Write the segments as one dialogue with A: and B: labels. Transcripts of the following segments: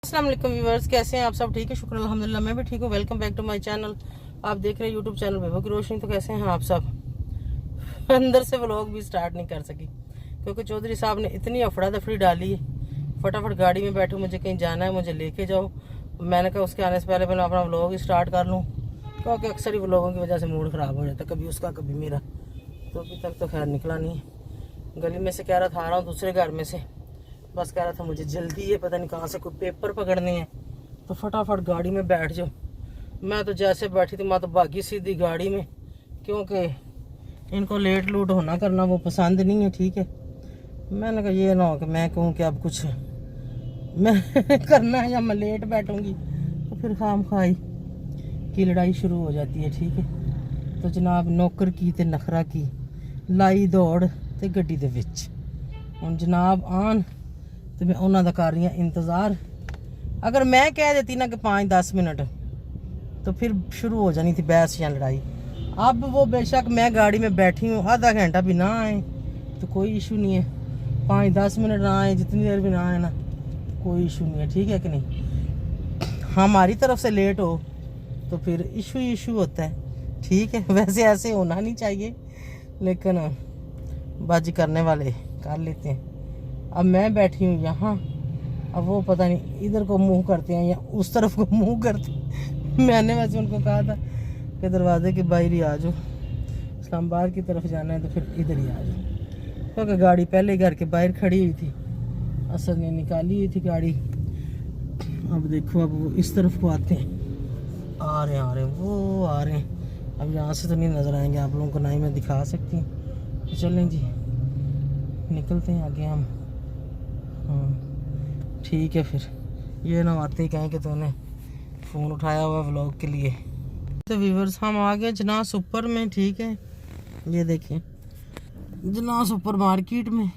A: अस्सलाम वालेकुम व्यूअर्स, कैसे हैं आप सब? ठीक है, शुक्र अल्हम्दुलिल्लाह, मैं भी ठीक हूँ। Welcome back to my channel. आप देख रहे हैं यूट्यूब चैनल बेबो की रोशनी। तो कैसे हैं आप सब? अंदर से व्लॉग भी स्टार्ट नहीं कर सकी क्योंकि चौधरी साहब ने इतनी अफड़ा दफड़ी डाली है। फटाफट गाड़ी में बैठो, मुझे कहीं जाना है, मुझे लेके जाओ। मैंने कहा उसके आने से पहले मैं अपना व्लॉग स्टार्ट कर लूँ, क्योंकि अक्सर ही व्लॉगों की वजह से मूड ख़राब हो जाता है, कभी उसका कभी मेरा। तो अभी तक तो खैर निकला नहीं है। गली में से कह रहा था आ रहा हूँ, दूसरे घर में से बस कह रहा था मुझे जल्दी है, पता नहीं कहाँ से कोई पेपर पकड़ने हैं, तो फटाफट गाड़ी में बैठ जाओ। मैं तो जैसे बैठी थी मैं तो भागी सीधी गाड़ी में, क्योंकि इनको लेट लूट होना करना वो पसंद नहीं है। ठीक है, मैंने कहा ये ना हो कि मैं कहूँ कि अब कुछ मैं करना है या मैं लेट बैठूँगी तो फिर खाम खाई की लड़ाई शुरू हो जाती है। ठीक है, तो जनाब नौकर की ते नखरा की लाई दौड़ ते गड्डी दे विच हुण जनाब आन तो मैं उन्हों का कर रही हूँ इंतज़ार। अगर मैं कह देती ना कि 5-10 मिनट तो फिर शुरू हो जानी थी बहस या लड़ाई। अब वो बेशक मैं गाड़ी में बैठी हूँ, आधा घंटा भी ना आए तो कोई इशू नहीं है, 5-10 मिनट ना आए, जितनी देर भी ना आए ना कोई इशू नहीं है। ठीक है कि नहीं? हमारी तरफ से लेट हो तो फिर इशू होता है। ठीक है, वैसे ऐसे होना नहीं चाहिए, लेकिन बाजी करने वाले कर लेते हैं। अब मैं बैठी हूँ यहाँ, अब वो पता नहीं इधर को मुंह करते हैं या उस तरफ को मुंह करते हैं। मैंने वैसे उनको कहा था कि दरवाजे के बाहर ही आ जाओ, इस्लामाबाद की तरफ जाना है तो फिर इधर ही आ जाओ, क्योंकि गाड़ी पहले घर के बाहर खड़ी हुई थी, असद ने निकाली हुई थी गाड़ी। अब देखो अब वो इस तरफ को आते हैं, आ रहे हैं वो आ रहे हैं। अब यहाँ से तो नहीं नज़र आएंगे आप लोगों को, ना ही मैं दिखा सकती हूँ। तो चलें जी, निकलते हैं आगे हम। हाँ ठीक है, फिर ये ना आते ही कहें कि तूने फ़ोन उठाया हुआ व्लॉग के लिए। तो व्यूवर्स हम आ गए जना सुपर में। ठीक है, ये देखें जना सुपर मार्केट में।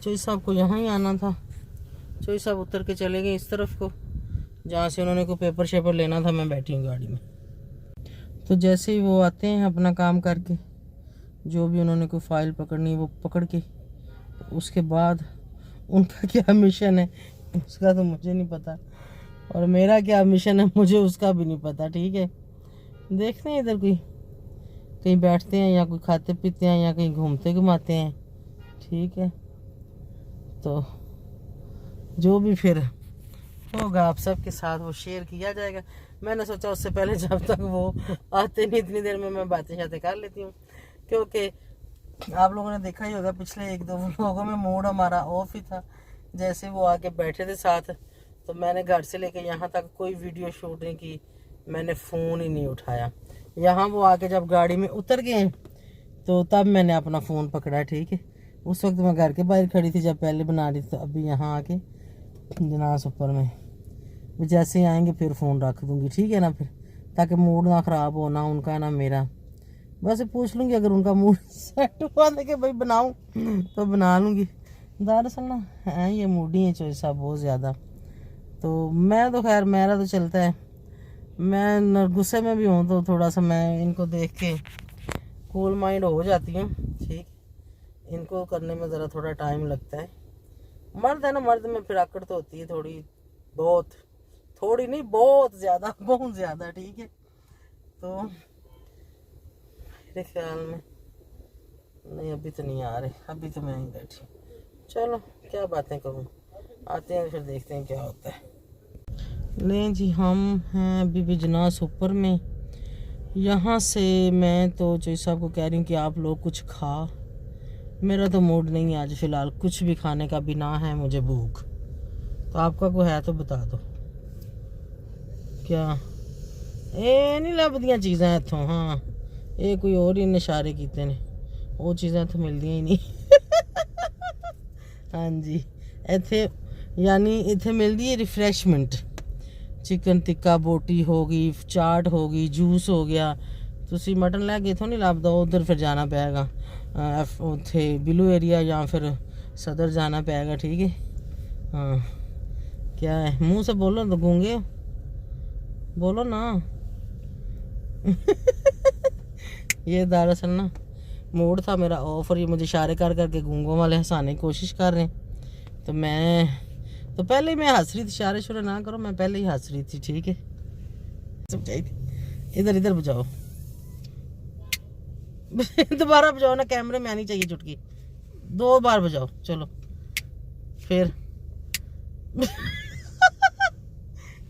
A: चोई साहब को यहाँ ही आना था, चोई साहब उतर के चले गए इस तरफ को, जहाँ से उन्होंने कोई पेपर शेपर लेना था। मैं बैठी हूँ गाड़ी में, तो जैसे ही वो आते हैं अपना काम करके, जो भी उन्होंने कोई फ़ाइल पकड़नी वो पकड़ के, तो उसके बाद उनका क्या मिशन है उसका तो मुझे नहीं पता, और मेरा क्या मिशन है मुझे उसका भी नहीं पता। ठीक है, देखते हैं इधर कोई कहीं बैठते हैं या कोई खाते पीते हैं या कहीं घूमते घुमाते हैं। ठीक है, तो जो भी फिर होगा आप सबके साथ वो शेयर किया जाएगा। मैंने सोचा उससे पहले जब तक वो आते नहीं इतनी देर में मैं बातें शातें कर लेती हूँ, क्योंकि आप लोगों ने देखा ही होगा पिछले 1-2 व्लॉगों में मूड हमारा ऑफ ही था। जैसे वो आके बैठे थे साथ, तो मैंने घर से लेके यहाँ तक कोई वीडियो शूट नहीं की, मैंने फ़ोन ही नहीं उठाया। यहाँ वो आके जब गाड़ी में उतर गए तो तब मैंने अपना फ़ोन पकड़ा। ठीक है, उस वक्त मैं घर के बाहर खड़ी थी जब पहले बना रही थी, तो अभी यहाँ आके जना सुपर में जैसे ही आएंगे फिर फ़ोन रख दूँगी। ठीक है ना, फिर ताकि मूड ना ख़राब हो, ना उनका ना मेरा। बस पूछ लूँगी, अगर उनका मूड सेट हुआ था कि भाई बनाऊँ तो बना लूँगी। दरअसल ना हैं ये मूडी हैं चोई साहब बहुत ज़्यादा, तो मैं तो खैर मेरा तो चलता है। मैं गुस्से में भी हूँ तो थोड़ा सा मैं इनको देख के कूल माइंड हो जाती हूँ। ठीक, इनको करने में ज़रा थोड़ा टाइम लगता है। मर्द है ना, मर्द में फिर आकड़ तो होती है थोड़ी बहुत, थोड़ी नहीं बहुत ज़्यादा, बहुत ज़्यादा। ठीक है, तो मेरे ख्याल में नहीं अभी तो नहीं आ रहे, अभी तो मैं ही बैठी। चलो क्या बातें करूँ, आते हैं फिर देखते हैं क्या होता है। लें जी, हम हैं अभी बिजना सुपर में। यहाँ से मैं तो चोई साहब को कह रही हूँ कि आप लोग कुछ खा, मेरा तो मूड नहीं है आज फ़िलहाल कुछ भी खाने का, भी ना है मुझे भूख। तो आपका कोई है तो बता दो। क्या ये नहीं लभदियाँ चीज़ां इत्थों? हाँ, ये कोई और ही इशारे कीते ने, वो चीज़ां तो मिलदियां ही नहीं। हाँ जी, इत्थे यानी इत्थे मिलती है रिफ्रैशमेंट, चिकन टिक्का बोटी हो गई, चाट हो गई, जूस हो गया। तुसी मटन लैके इत्थों नहीं लभदा, उधर फिर जाना पेगा उत्थे बिलू एरिया या फिर सदर जाना पेगा। ठीक है, हाँ क्या है, मुंह से बोलो तो गूंगे बोलो ना। ये दरअसल ना मूड था मेरा ऑफ, और ये मुझे इशारे कर करके गूंगों वाले हंसाने की कोशिश कर रहे हैं, तो मैं तो पहले मैं हंस रही थी, इशारे शुरू ना करो, मैं पहले ही हंस रही थी, ठीक है। समझाई थी। इधर इधर बजाओ दोबारा बजाओ ना, कैमरे में आनी चाहिए चुटकी, 2 बार बजाओ, चलो फिर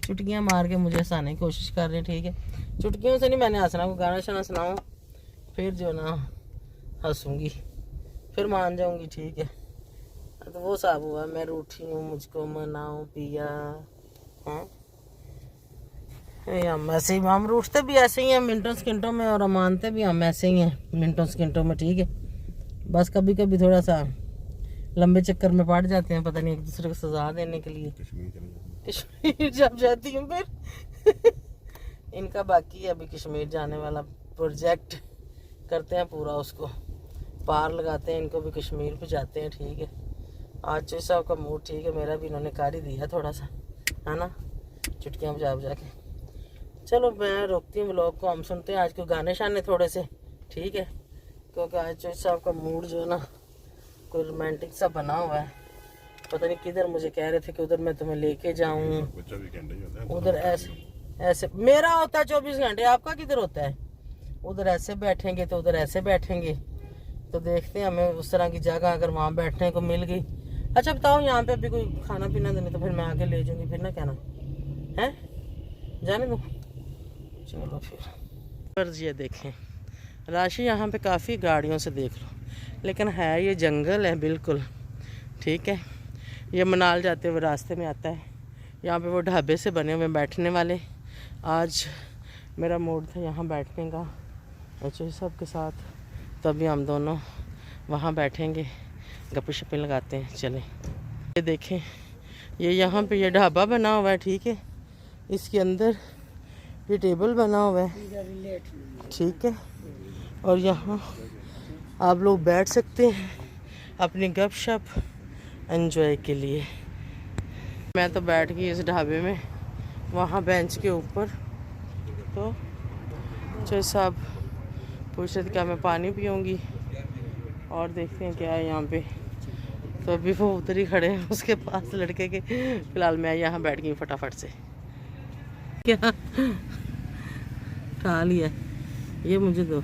A: चुटकियाँ मार के मुझे हंसाने की कोशिश कर रहे हैं, ठीक है। चुटकियों से नहीं मैंने हंसना, को गाना शाना सुनाओ, फिर जो ना हंसूंगी, फिर मान जाऊंगी, ठीक है। तो वो साहब हुआ, मैं रूठी हूँ, मुझको मनाओ पिया। हाँ हम ऐसे ही, हम रूठते भी ऐसे ही हैं मिनटों सेकंडों में, और मानते भी हम ऐसे ही हैं मिनटों सेकंडों में, ठीक है। बस कभी कभी थोड़ा सा लंबे चक्कर में पड़ जाते हैं, पता नहीं एक दूसरे को सजा देने के लिए। कश्मीर जब जाती हूँ फिर इनका बाकी है अभी कश्मीर जाने वाला प्रोजेक्ट, करते हैं पूरा, उसको पार लगाते हैं, इनको भी कश्मीर पे जाते हैं, ठीक है। आज जो साहब का मूड ठीक है, मेरा भी इन्होंने कर ही दिया थोड़ा सा, है ना, चुटकियाँ बजा बजा के। चलो मैं रोकती हूँ व्लॉग को, हम सुनते हैं आज को गाने शाने थोड़े से, ठीक है, क्योंकि आज जो साहब का मूड जो है ना कोई रोमांटिक सा बना हुआ है। पता नहीं किधर, मुझे कह रहे थे कि उधर मैं तुम्हें लेके जाऊँ, उधर ऐसे मेरा होता है 24 घंटे, आपका किधर होता है? उधर ऐसे बैठेंगे तो उधर ऐसे बैठेंगे, तो देखते हैं हमें उस तरह की जगह अगर वहाँ बैठने को मिल गई। अच्छा बताओ, यहाँ पे अभी कोई खाना पीना देने, तो फिर मैं आके ले जाऊँगी, फिर ना कहना है, जाने दो। चलो फिर ये देखें राशि, यहाँ पे काफ़ी गाड़ियों से देख लो, लेकिन है ये जंगल है बिल्कुल, ठीक है। ये मनाल जाते हुए रास्ते में आता है, यहाँ पे वो ढाबे से बने हुए बैठने वाले। आज मेरा मूड था यहाँ बैठने का बच्चों सब के साथ, तभी हम दोनों वहाँ बैठेंगे, गप्पे शप्पे लगाते हैं। चलें, ये देखें, ये यहाँ पे ये ढाबा बना हुआ है, ठीक है। इसके अंदर ये टेबल बना हुआ है, ठीक है, और यहाँ आप लोग बैठ सकते हैं अपनी गपशप एंजॉय के लिए। मैं तो बैठ गई इस ढाबे में, वहाँ बेंच के ऊपर। तो चाहे साहब पूछ रहे थे क्या मैं पानी पीऊँगी, और देखते हैं क्या है यहाँ पे। तो अभी वो उधर ही खड़े हैं उसके पास लड़के के। फिलहाल मैं यहाँ बैठ गई फटाफट से, क्या खा लिया, ये मुझे दो,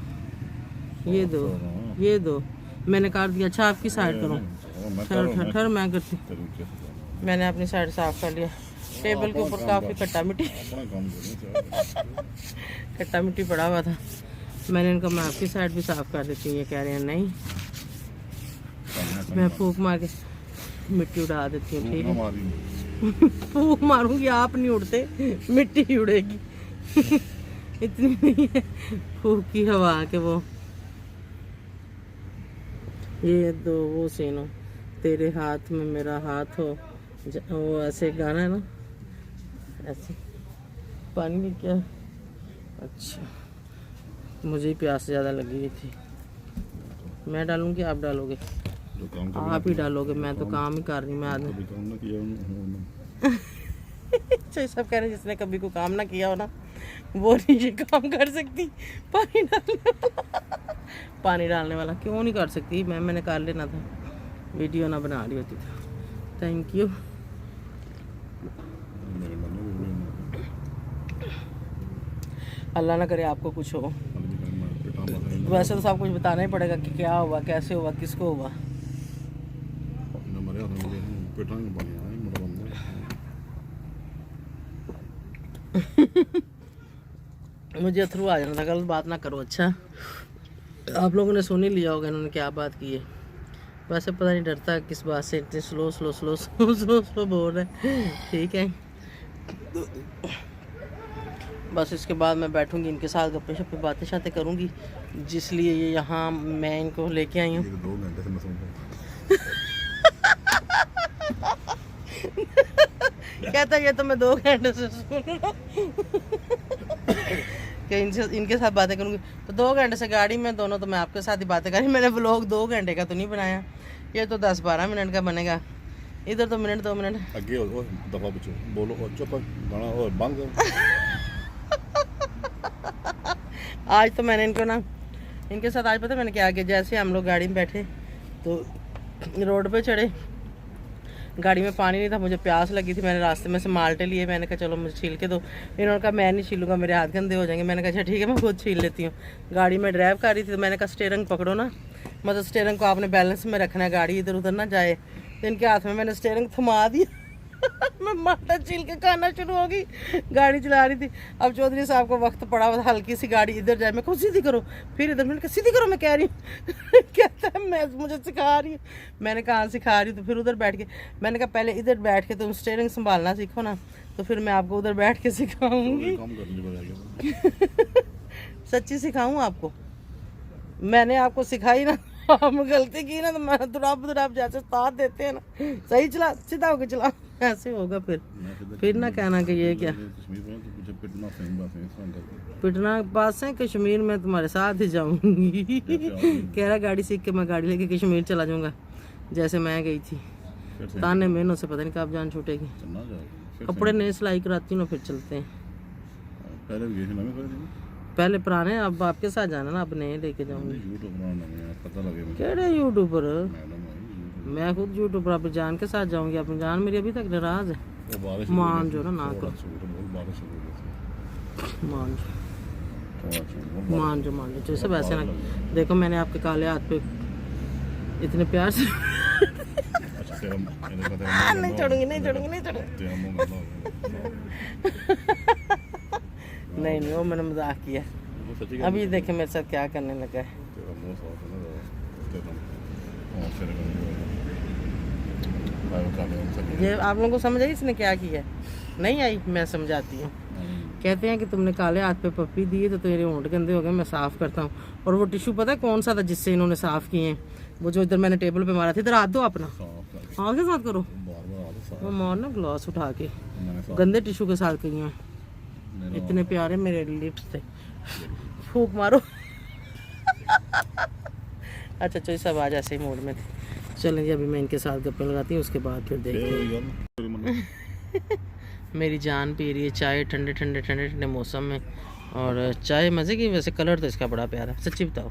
A: ये दो, ये दो, मैंने काट दिया। अच्छा आपकी साइड करो, ठहर मैं करती। मैंने अपनी साइड साफ कर लिया। टेबल के ऊपर काफ़ी खट्टा मिट्टी पड़ा हुआ था, मैंने इनका मैं आपकी साइड भी साफ कर देती हूँ। ये कह रहे हैं नहीं, मैं फूंक मार के मिट्टी उड़ा देती हूँ, ठीक है। फूंक मारूंगी, आप नहीं उड़ते, मिट्टी ही उड़ेगी इतनी नहीं है फूंक की हवा के। वो ये दो वो सीनो, तेरे हाथ में मेरा हाथ हो, वो ऐसे गाना है ना, ऐसे। पानी भी क्या? अच्छा, मुझे ही प्यास ज़्यादा लगी हुई थी। मैं डालूंगी, आप डालोगे? आप ही डालोगे, मैं तो काम ही कर रही हूँ। मैं आदमी सब कह रहे हैं जिसने कभी को काम ना किया हो ना, वो नहीं ये काम कर सकती। पानी डालने वाला क्यों नहीं कर सकती? मैंने कर लेना था, वीडियो ना बना रही होती था। Thank you. अल्लाह ना करे आपको कुछ हो। वैसे तो सब कुछ बताना ही पड़ेगा कि क्या हुआ, कैसे हुआ, किसको हुआ। मुझे थ्रू आ जाना था, गलत बात ना करो। अच्छा, आप लोगों ने सुन ही लिया होगा इन्होंने क्या बात की है। वैसे पता नहीं डरता किस बात से, इतने स्लो बोल रहे हैं, ठीक है। बस इसके बाद मैं बैठूंगी इनके साथ, गप्पे शप्पे बातें शातें करूंगी, जिसलिए ये यहाँ मैं इनको लेके आई हूँ।
B: 2 घंटे से मैं सुन रहा
A: कहता है ये तो मैं 2 घंटे से सुन रहा हूँ कि इनके साथ बातें करूंगी। तो 2 घंटे से गाड़ी में दोनों, तो मैं आपके साथ ही बातें करी। मैंने व्लॉग 2 घंटे का तो नहीं बनाया, ये तो 10-12 मिनट का बनेगा। इधर तो मिनट 2 मिनट
B: आगे हो दफा पूछो, बोलो और चुप गाना और बंद।
A: आज तो मैंने इनको ना, इनके साथ आज पता मैंने क्या किया, जैसे हम लोग गाड़ी में बैठे तो रोड पे चढ़े, गाड़ी में पानी नहीं था, मुझे प्यास लगी थी, मैंने रास्ते में से माल्टे लिए, मैंने कहा चलो मुझे छील के दो। इन्होंने कहा मैं नहीं छीलूंगा, मेरे हाथ गंदे हो जाएंगे। मैंने कहा अच्छा ठीक है, मैं खुद छील लेती हूँ। गाड़ी में ड्राइव कर रही थी तो मैंने कहा स्टीयरिंग पकड़ो ना, मतलब स्टीयरिंग को आपने बैलेंस में रखना है, गाड़ी इधर उधर ना जाए। तो इनके हाथ में मैंने स्टीयरिंग थमा दिया मैं माल्टा छील के खाना शुरू हो गई, गाड़ी चला रही थी। अब चौधरी साहब को वक्त पड़ा हुआ, हल्की सी गाड़ी इधर जाए, मैं खुद सीधी करो, फिर इधर, मैंने कहा सीधी करो, मैं कह रही हूँ कहता है मैं मुझे सिखा रही हूँ। मैंने कहा सिखा रही हूँ, तो फिर उधर बैठ के मैंने कहा पहले इधर बैठ के तुम स्टीयरिंग संभालना सीखो ना, तो फिर मैं आपको उधर बैठ के सिखाऊंगी सच्ची सिखाऊँ आपको, मैंने आपको सिखाई ना, हम गलती की ना तो मैं दुराब जैसे साथ देते हैं ना, सही चला, सीधा होके चला, ऐसे होगा फिर ना कहना कि ये क्या पिटना पास है कश्मीर में, तुम्हारे साथ ही जाऊंगी कह रहा गाड़ी सीख के मैं गाड़ी लेके कश्मीर चला जाऊंगा, जैसे मैं गई थी। ताने महीनों से पता नहीं कब जान छूटेगी। कपड़े नए सिलाई कराती हूँ ना, फिर चलते हैं। पहले पुराने, अब आपके साथ जाना ना, अब नए लेके जाऊंगी। केड़े यूट्यूबर, मैं खुद यूट्यूबर, आप जान के साथ जाऊंगी। अपनी जान मेरी अभी तक नाराज है, मान जो ना करो, मान जो जैसे वैसे ना देखो, मैंने आपके काले हाथ पे इतने प्यार से नहीं छोड़ूंगी नहीं वो मैंने मजाक किया। अभी देखे मेरे साथ क्या करने लगा है। ये आप लोगों को समझ आई इसने क्या किया? नहीं आई, मैं समझाती हूँ। कहते हैं कि तुमने काले हाथ पे पप्पी दी तो तेरे होंठ गंदे हो गए, मैं साफ करता हूँ। और वो टिश्यू पता है कौन सा था जिससे इन्होंने साफ किए हैं? वो जो इधर मैंने टेबल पे मारा था, इधर हाथ दो अपना, हाथ के साथ करो, वो मारना ग्लास उठा के गंदे टिश्यू के साथ किए हैं। इतने प्यारे मेरे लिप्स थे, फूक मारो अच्छा चलो सब आज ऐसे ही मूड में थे। चलेंगे अभी मैं इनके साथ गप्पे लगाती हूँ, उसके बाद फिर देखते हैं। मेरी जान पी रही है चाय ठंडे ठंडे ठंडे ठंडे मौसम में, और चाय मज़े की। वैसे कलर तो इसका बड़ा प्यारा है, सच्ची बताओ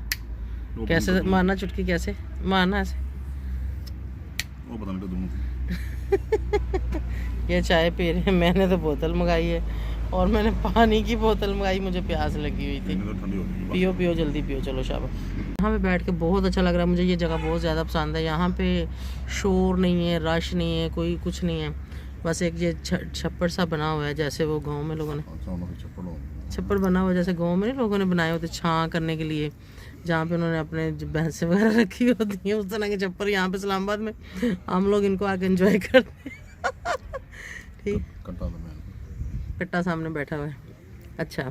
A: कैसे मारना चुटकी, कैसे मारना ऐसे
B: वो पता नहीं
A: ये चाय पी रहे हैं, मैंने तो बोतल मंगाई है और मैंने पानी की बोतल मंगाई, मुझे प्यास लगी हुई थी। पियो पियो जल्दी पियो, चलो शाबाश। यहाँ पे बैठ के बहुत अच्छा लग रहा है मुझे, ये जगह बहुत ज़्यादा पसंद है। यहाँ पे शोर नहीं है, रश नहीं है, कोई कुछ नहीं है, बस एक ये छप्पड़ सा बना हुआ है, जैसे वो गांव में लोगों ने छप्पड़ बना हुआ है, जैसे गांव में लोगों ने बनाए होते छाँ करने के लिए, जहाँ पे उन्होंने अपने भैंसे वगैरह रखी होती हैं, उस तरह के छप्पर यहाँ पे इस्लामाबाद में हम लोग इनको आके एंजॉय करते हैं। ठीक, कट्टा सामने बैठा हुआ है। अच्छा,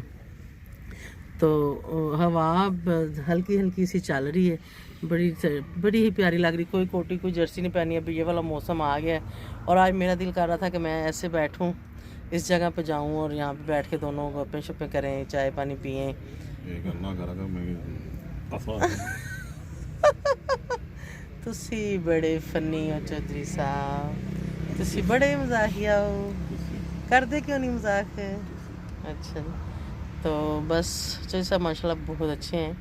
A: तो हवा हल्की हल्की सी चल रही है, बड़ी ही प्यारी लग रही। कोई कोटी कोई जर्सी नहीं पहनी, अभी ये वाला मौसम आ गया है। और आज मेरा दिल कर रहा था कि मैं ऐसे बैठूं, इस जगह पे जाऊं और यहाँ पे बैठ के दोनों गप्पे शप्पे करें, चाय पानी पिएं। तुसी बड़े फनी हो चौधरी साहब, तुसी बड़े मजाकिया हो, करते क्यों नहीं मजाक है? अच्छा, तो बस चौधरी साहब माशाल्लाह बहुत अच्छे हैं,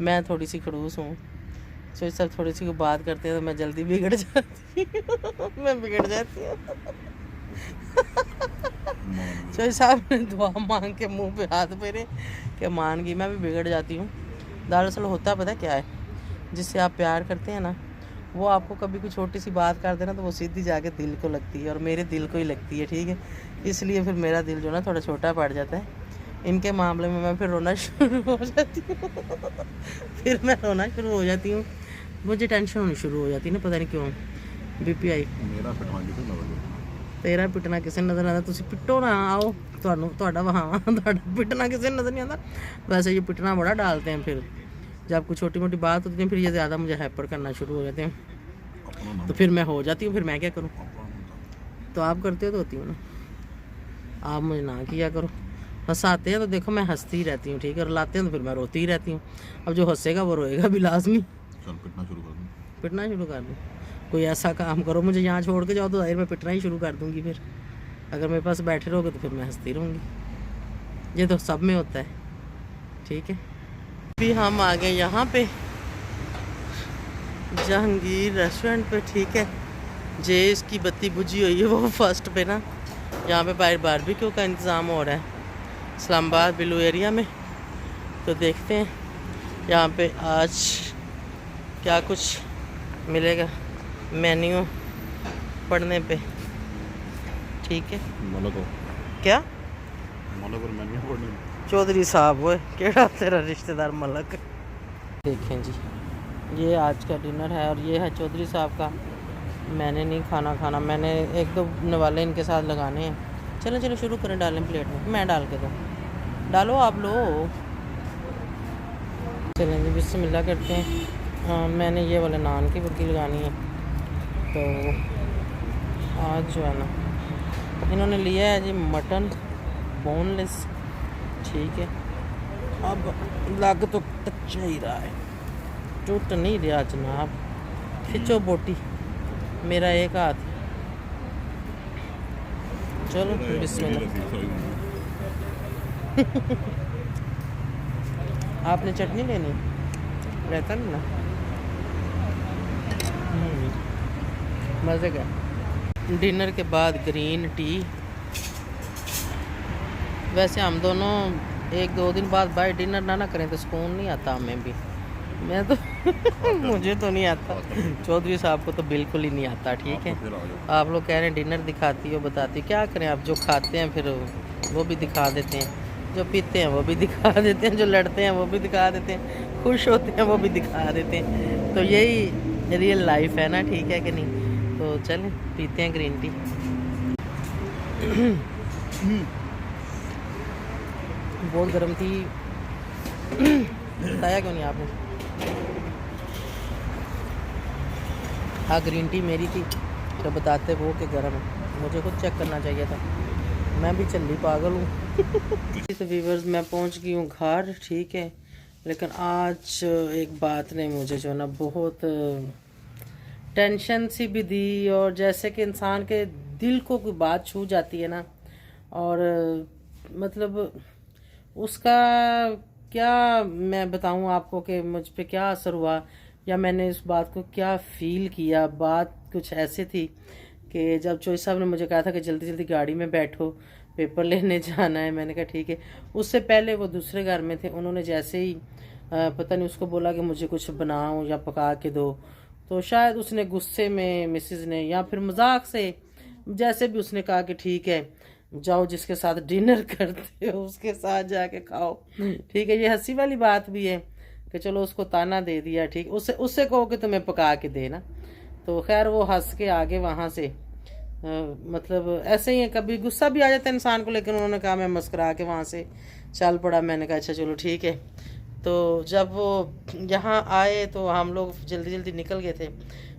A: मैं थोड़ी सी खड़ूस हूँ। चौधरी साहब थोड़ी सी बात करते हैं तो मैं जल्दी बिगड़ जाती हूँ मैं बिगड़ जाती हूँ। चौधरी साहब ने दुआ मांग के मुंह पे हाथ फेरे कि मान गई, मैं भी बिगड़ जाती हूँ। दरअसल होता पता क्या है, जिससे आप प्यार करते हैं ना, वो आपको कभी कोई छोटी सी बात कर देना तो वो सीधी जाके दिल को लगती है, और मेरे दिल को ही लगती है, ठीक है। इसलिए फिर मेरा दिल जो ना थोड़ा छोटा पड़ जाता है। इनके मामले में मैं फिर रोना शुरू हो जाती हूँ फिर मैं रोना शुरू हो जाती हूँ, मुझे टेंशन होनी शुरू हो जाती है ना, पता नहीं क्यों। BPI तेरा पिटना किसी नज़र नहीं आता, तुसी पिटो ना, आओ ਤੁਹਾਡਾ वहाँ ਤੁਹਾਡਾ पिटना किसी नज़र नहीं आता। वैसे ये पिटना बड़ा डालते हैं, फिर जब कोई छोटी मोटी बात होती है फिर ये ज़्यादा मुझे हैपर करना शुरू हो जाते हैं, तो फिर मैं हो जाती हूँ, फिर मैं क्या करूँ? तो आप करते हो तो होती हूँ ना, आप मुझे ना किया करो। हंसाते हैं तो देखो मैं हंसती रहती हूँ, ठीक है, और लाते हैं तो फिर मैं रोती ही रहती हूँ। अब जो हंसेगा वो रोएगा भी लाजमी। पिटना शुरू कर दूँ? कोई ऐसा काम करो, मुझे यहाँ छोड़ के जाओ तो जाहिर मैं पिटना ही शुरू कर दूँगी। फिर अगर मेरे पास बैठे रहोगे तो फिर मैं हंसती रहूँगी। ये तो सब में होता है, ठीक है। अभी हम आ गए यहाँ पे जहांगीर रेस्टोरेंट पे, ठीक है। जे इसकी बत्ती बुझी हुई है वो फर्स्ट पे ना, यहाँ पे बाहर बारबेक्यू का इंतज़ाम हो रहा है इस्लामाबाद बिलू एरिया में। तो देखते हैं यहाँ पे आज क्या कुछ मिलेगा मेन्यू पढ़ने पे। ठीक है
B: मलक हो
A: क्या
B: मलक और मेन्यू पढ़ने
A: चौधरी साहब वो केड़ा तेरा रिश्तेदार मलक। देखें जी ये आज का डिनर है और ये है चौधरी साहब का। मैंने नहीं खाना, मैंने एक दो नवाले इनके साथ लगाने हैं। चलो चलो शुरू करें, डालें प्लेट में, मैं डाल के दूँ, डालो आप लो। चलें जी बिस्मिल्लाह करते हैं। मैंने ये वाले नान की बुर्की लगानी है। तो आज जो है ना इन्होंने लिया है जी मटन बोनलेस। ठीक है अब लग तो कच्चा ही रहा है, टूट नहीं रहा जनाब। खिंचो बोटी मेरा एक हाथ। चलो बिस्मिल्लाह। आपने चटनी लेनी रहता नहीं ना। मज़े का। डिनर के बाद ग्रीन टी। वैसे हम दोनों एक दो दिन बाद बाय डिनर ना करें तो सुकून नहीं आता हमें भी। मैं तो मुझे तो नहीं आता, चौधरी साहब को तो बिल्कुल ही नहीं आता। ठीक है आप लोग कह रहे हैं डिनर दिखाती हो बताती, क्या करें आप, जो खाते हैं फिर वो भी दिखा देते हैं, जो पीते हैं वो भी दिखा देते हैं, जो लड़ते हैं वो भी दिखा देते हैं, खुश होते हैं वो भी दिखा देते हैं। तो यही रियल लाइफ है ना, ठीक है कि नहीं। तो चलें पीते हैं ग्रीन टी। बहुत गर्म थी, बताया क्यों नहीं आपने। हाँ ग्रीन टी मेरी थी तो बताते वो कि गर्म है, मुझे खुद चेक करना चाहिए था, मैं भी चल्ली पागल हूँ। तो व्यूअर्स मैं पहुँच गई हूँ घर। ठीक है लेकिन आज एक बात ने मुझे जो ना बहुत टेंशन सी भी दी, और जैसे कि इंसान के दिल को कोई बात छू जाती है ना, और मतलब उसका क्या मैं बताऊं आपको कि मुझ पे क्या असर हुआ या मैंने इस बात को क्या फ़ील किया। बात कुछ ऐसी थी कि जब चोई साहब ने मुझे कहा था कि जल्दी जल्दी गाड़ी में बैठो पेपर लेने जाना है, मैंने कहा ठीक है। उससे पहले वो दूसरे घर में थे, उन्होंने जैसे ही पता नहीं उसको बोला कि मुझे कुछ बनाओ या पका के दो, तो शायद उसने गुस्से में मिसेज़ ने या फिर मजाक से जैसे भी उसने कहा कि ठीक है जाओ जिसके साथ डिनर करते हो उसके साथ जाके खाओ। ठीक है ये हंसी वाली बात भी है कि चलो उसको ताना दे दिया। ठीक उससे उससे कहो कि तुम्हें पका के देना, तो खैर वो हंस के आगे वहाँ से मतलब ऐसे ही है, कभी गुस्सा भी आ जाता है इंसान को, लेकिन उन्होंने कहा मैं मस्करा के वहाँ से चल पड़ा। मैंने कहा अच्छा चलो ठीक है। तो जब वो यहाँ आए तो हम लोग जल्दी जल्दी निकल गए थे,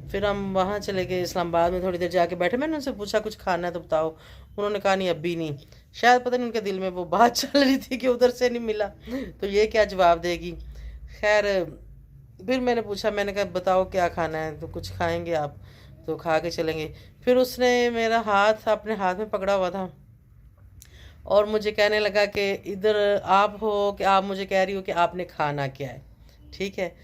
A: फिर हम वहाँ चले गए इस्लामाबाद में, थोड़ी देर जाके बैठे। मैंने उनसे पूछा कुछ खाना है तो बताओ, उन्होंने कहा नहीं अभी नहीं। शायद पता नहीं उनके दिल में वो बात चल रही थी कि उधर से नहीं मिला तो ये क्या जवाब देगी। खैर फिर मैंने पूछा, मैंने कहा बताओ क्या खाना है, तो कुछ खाएंगे आप तो खा के चलेंगे। फिर उसने मेरा हाथ अपने हाथ में पकड़ा हुआ था और मुझे कहने लगा कि इधर आप हो कि आप मुझे कह रही हो कि आपने खाना क्या है। ठीक है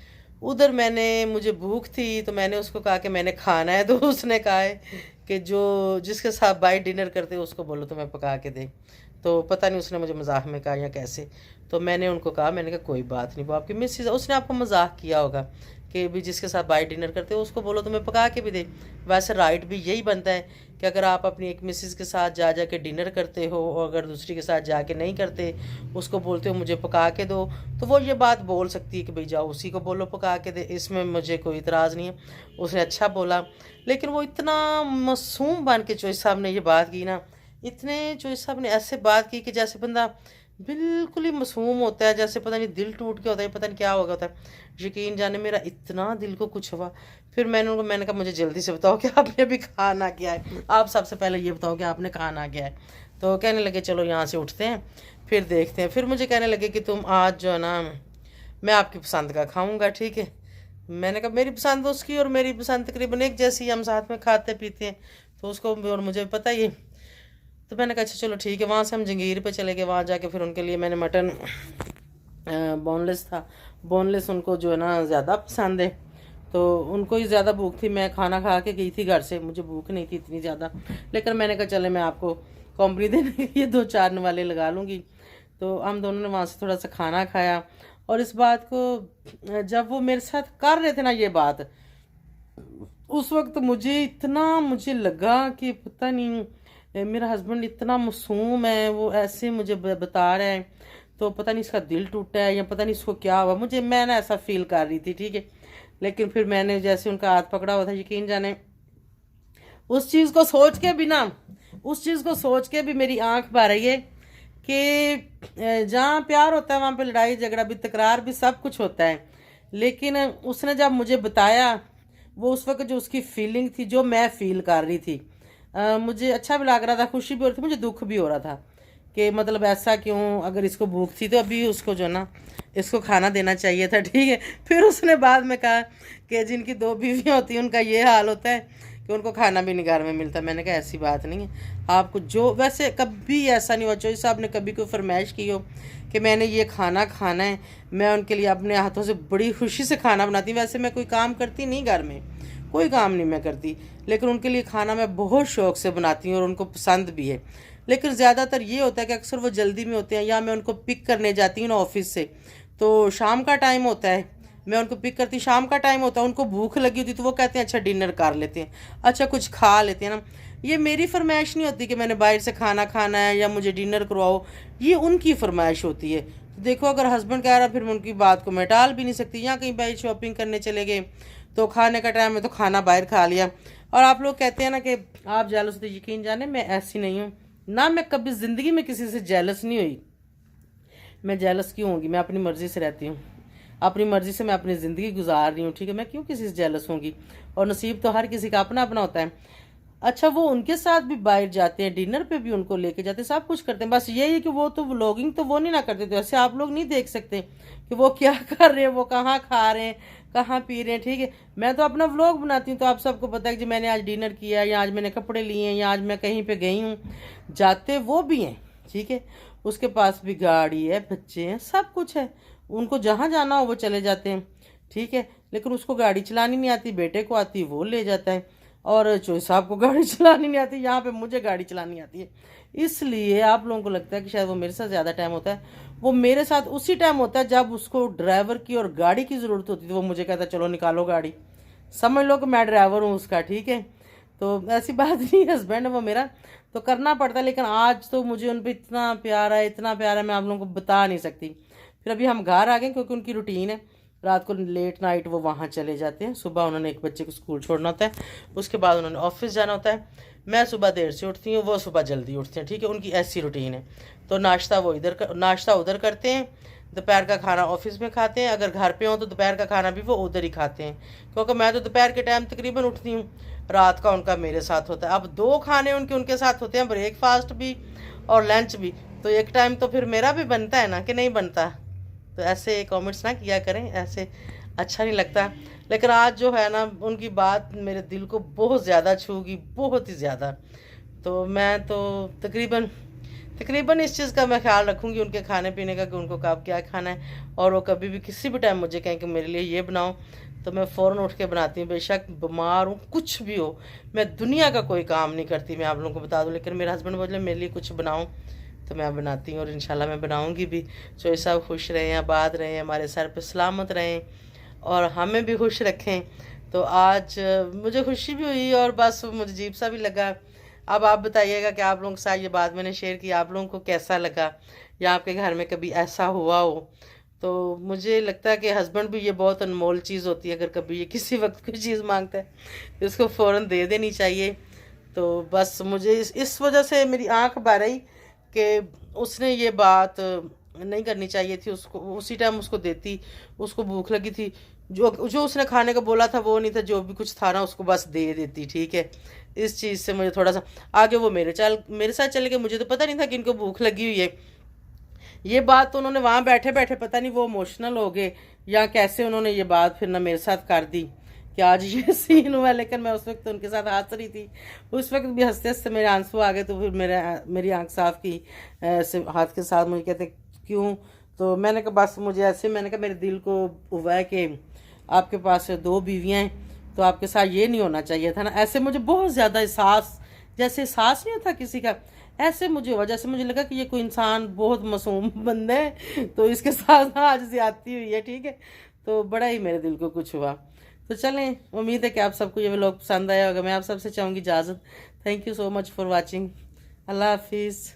A: उधर मैंने मुझे भूख थी तो मैंने उसको कहा कि मैंने खाना है, तो उसने कहा है कि जो जिसके साथ बाइट डिनर करते उसको बोलो तो मैं पका के दे। तो पता नहीं उसने मुझे मजाक में कहा या कैसे, तो मैंने उनको कहा, मैंने कहा कोई बात नहीं वो आपकी मिसेज, उसने आपको मजाक किया होगा कि भी जिसके साथ बाइट डिनर करते हो उसको बोलो तो मैं पका के भी दे। वैसे राइट भी यही बनता है कि अगर आप अपनी एक मिसेज के साथ जा के डिनर करते हो और अगर दूसरी के साथ जाके नहीं करते उसको बोलते हो मुझे पका के दो, तो वो ये बात बोल सकती है कि भाई जाओ उसी को बोलो पका के दे, इसमें मुझे कोई इतराज़ नहीं है। उसने अच्छा बोला, लेकिन वो इतना मासूम बन के चोइस साहब ने ये बात की ना, इतने चोइस साहब ने ऐसे बात की कि जैसे बंदा बिल्कुल ही मासूम होता है, जैसे पता नहीं दिल टूट के होता है, पता नहीं क्या हो गया होता है। यकीन जाने मेरा इतना दिल को कुछ हुआ। फिर मैंने कहा मुझे जल्दी से बताओ कि आपने अभी खाना क्या है, आप सबसे पहले ये बताओ कि आपने खाना क्या है। तो कहने लगे चलो यहाँ से उठते हैं फिर देखते हैं। फिर मुझे कहने लगे कि तुम आज जो है ना मैं आपकी पसंद का खाऊंगा। ठीक है मैंने कहा मेरी पसंद उसकी और मेरी पसंद तकरीबन एक जैसी, हम साथ में खाते पीते हैं तो उसको और मुझे पता ही। तो मैंने कहा अच्छा चलो ठीक है। वहाँ से हम जंगीर पे चले गए, वहाँ जाके फिर उनके लिए मैंने मटन बोनलेस था, बोनलेस उनको जो है ना ज़्यादा पसंद है, तो उनको ही ज़्यादा भूख थी, मैं खाना खा के गई थी घर से, मुझे भूख नहीं थी इतनी ज़्यादा, लेकिन मैंने कहा चले मैं आपको कंपनी देने के लिए 2-4 वाले लगा लूँगी। तो हम दोनों ने वहाँ से थोड़ा सा खाना खाया, और इस बात को जब वो मेरे साथ कर रहे थे ना ये बात, उस वक्त मुझे लगा कि पता नहीं मेरा हस्बैंड इतना मासूम है, वो ऐसे मुझे बता रहा है, तो पता नहीं इसका दिल टूटा है या पता नहीं इसको क्या हुआ, मैं ना ऐसा फील कर रही थी, ठीक है। लेकिन फिर मैंने जैसे उनका हाथ पकड़ा हुआ था, यकीन जाने उस चीज़ को सोच के भी मेरी आंख भर रही है कि जहाँ प्यार होता है वहाँ पे लड़ाई झगड़ा भी, तकरार भी, सब कुछ होता है। लेकिन उसने जब मुझे बताया, वो उस वक्त जो उसकी फीलिंग थी, जो मैं फील कर रही थी, मुझे अच्छा भी लग रहा था, खुशी भी हो रही थी, मुझे दुख भी हो रहा था कि मतलब ऐसा क्यों, अगर इसको भूख थी तो अभी उसको जो ना इसको खाना देना चाहिए था, ठीक है। फिर उसने बाद में कहा कि जिनकी 2 बीवियाँ होती हैं उनका ये हाल होता है कि उनको खाना भी नहीं घर में मिलता। मैंने कहा ऐसी बात नहीं है, आपको जो, वैसे कभी ऐसा नहीं हुआ चौधरी साहब ने कभी कोई फरमाइश की हो कि मैंने ये खाना खाना है, मैं उनके लिए अपने हाथों से बड़ी खुशी से खाना बनाती हूँ। वैसे मैं कोई काम करती नहीं, घर में कोई काम नहीं मैं करती, लेकिन उनके लिए खाना मैं बहुत शौक़ से बनाती हूँ और उनको पसंद भी है। लेकिन ज़्यादातर ये होता है कि अक्सर वो जल्दी में होते हैं, या मैं उनको पिक करने जाती हूँ ना ऑफिस से, तो शाम का टाइम होता है, मैं उनको पिक करती, शाम का टाइम होता है, उनको भूख लगी होती तो वो कहते हैं अच्छा डिनर कर लेते हैं, अच्छा कुछ खा लेते हैं ना। ये मेरी फरमाइश नहीं होती कि मैंने बाहर से खाना खाना है या मुझे डिनर करवाओ, ये उनकी फरमाइश होती है। तो देखो अगर हस्बैंड कह रहा, फिर मैं उनकी बात को मैं टाल भी नहीं सकती। यहाँ कहीं बाहर शॉपिंग करने चले गए तो खाने का टाइम है तो खाना बाहर खा लिया। और आप लोग कहते हैं ना कि आप जेलस होते, यकीन जाने मैं ऐसी नहीं हूँ ना, मैं कभी ज़िंदगी में किसी से जेलस नहीं हुई। मैं जेलस क्यों होंगी, मैं अपनी मर्ज़ी से रहती हूँ, अपनी मर्ज़ी से मैं अपनी ज़िंदगी गुजार रही हूँ, ठीक है। मैं क्यों किसी से जेलस होंगी, और नसीब तो हर किसी का अपना अपना होता है। अच्छा वो उनके साथ भी बाहर जाते हैं, डिनर पे भी उनको लेके जाते हैं, सब कुछ करते हैं, बस यही है कि वो तो व्लॉगिंग तो वो नहीं ना करते थे, ऐसे आप लोग नहीं देख सकते कि वो क्या कर रहे हैं, वो कहाँ खा रहे हैं, कहाँ पी रहे हैं, ठीक है। मैं तो अपना व्लॉग बनाती हूँ, तो आप सबको पता है कि मैंने आज डिनर किया, या आज मैंने कपड़े लिए हैं, या आज मैं कहीं पे गई हूँ। जाते वो भी हैं, ठीक है, उसके पास भी गाड़ी है, बच्चे हैं, सब कुछ है, उनको जहाँ जाना हो वो चले जाते हैं, ठीक है। लेकिन उसको गाड़ी चलानी नहीं आती, बेटे को आती, वो ले जाता है, और चौधरी साहब को गाड़ी चलानी नहीं आती, यहाँ पे मुझे गाड़ी चलानी आती है। इसलिए आप लोगों को लगता है कि शायद वो मेरे साथ ज़्यादा टाइम होता है, वो मेरे साथ उसी टाइम होता है जब उसको ड्राइवर की और गाड़ी की ज़रूरत होती है, तो वो मुझे कहता है चलो निकालो गाड़ी, समझ लो कि मैं ड्राइवर हूँ उसका, ठीक है। तो ऐसी बात नहीं, हस्बैंड है वो मेरा, तो करना पड़ता है। लेकिन आज तो मुझे उन पर इतना प्यार है, इतना प्यार है, मैं आप लोगों को बता नहीं सकती। फिर अभी हम घर आ गए क्योंकि उनकी रूटीन है, रात को लेट नाइट वो वहाँ चले जाते हैं, सुबह उन्होंने एक बच्चे को स्कूल छोड़ना होता है, उसके बाद उन्होंने ऑफिस जाना होता है। मैं सुबह देर से उठती हूँ, वो सुबह जल्दी उठते हैं, ठीक है, उनकी ऐसी रूटीन है। तो नाश्ता उधर करते हैं, दोपहर का खाना ऑफिस में खाते हैं, अगर घर पे हो तो दोपहर का खाना भी वो उधर ही खाते हैं, क्योंकि मैं तो दोपहर के टाइम तकरीबन उठती हूँ, रात का उनका मेरे साथ होता है। अब 2 खाने उनके साथ होते हैं, ब्रेकफास्ट भी और लंच भी, तो एक टाइम तो फिर मेरा भी बनता है ना, कि नहीं बनता। तो ऐसे कमेंट्स ना किया करें, ऐसे अच्छा नहीं लगता। लेकिन आज जो है ना उनकी बात मेरे दिल को बहुत ज़्यादा छूगी, बहुत ही ज़्यादा। तो मैं तो तकरीबन इस चीज़ का मैं ख्याल रखूँगी उनके खाने पीने का, कि उनको कब क्या खाना है, और वो कभी भी किसी भी टाइम मुझे कहें कि मेरे लिए ये बनाओ, तो मैं फ़ौरन उठ के बनाती हूँ। बेशक बीमार हूँ, कुछ भी हो, मैं दुनिया का कोई काम नहीं करती, मैं आप लोगों को बता दूँ। लेकिन मेरे हस्बैंड बोले मेरे लिए कुछ बनाऊँ, तो मैं बनाती हूँ, और इंशाल्लाह मैं बनाऊँगी भी। चौधरी साहब खुश रहें, आबाद रहें, हमारे सर पे सलामत रहें, और हमें भी खुश रखें। तो आज मुझे खुशी भी हुई, और बस मुझे अजीब सा भी लगा। अब आप बताइएगा कि आप लोगों के साथ ये बात मैंने शेयर की, आप लोगों को कैसा लगा, या आपके घर में कभी ऐसा हुआ हो। तो मुझे लगता है कि हस्बैंड भी ये बहुत अनमोल चीज़ होती है, अगर कभी ये किसी वक्त कोई चीज़ मांगता है तो उसको फ़ौरन दे देनी चाहिए। तो बस मुझे इस वजह से मेरी आंख भर आई कि उसने ये बात नहीं करनी चाहिए थी, उसको उसी टाइम उसको देती, उसको भूख लगी थी, जो उसने खाने का बोला था वो नहीं था, जो भी कुछ था ना उसको बस दे देती, ठीक है। इस चीज़ से मुझे थोड़ा सा आगे वो मेरे साथ चले गए, मुझे तो पता नहीं था कि इनको भूख लगी हुई है। ये बात तो उन्होंने वहाँ बैठे बैठे पता नहीं वो इमोशनल हो गए या कैसे, उन्होंने ये बात फिर ना मेरे साथ कर दी कि आज ये सीन हुआ। लेकिन मैं उस वक्त तो उनके साथ हंस रही थी, उस वक्त भी हंसते हंसते मेरे आंसू आ गए। तो फिर मेरी आंख साफ की हाथ के साथ, मुझे कहते क्यों, तो मैंने कहा बस मुझे ऐसे, मैंने कहा मेरे दिल को हुआ है कि आपके पास 2 बीवियां हैं तो आपके साथ ये नहीं होना चाहिए था ना। ऐसे मुझे बहुत ज़्यादा एहसास, जैसे एहसास नहीं होता किसी का, ऐसे मुझे हुआ जैसे मुझे लगा कि ये कोई इंसान बहुत मासूम बंदा है तो इसके साथ आज ज्यादती हुई है, ठीक है। तो बड़ा ही मेरे दिल को कुछ हुआ। तो चलें, उम्मीद है कि आप सबको ये व्लॉग पसंद आया होगा। मैं आप सबसे चाहूँगी इजाज़त। Thank you so much for watching. अल्लाह हाफिज़।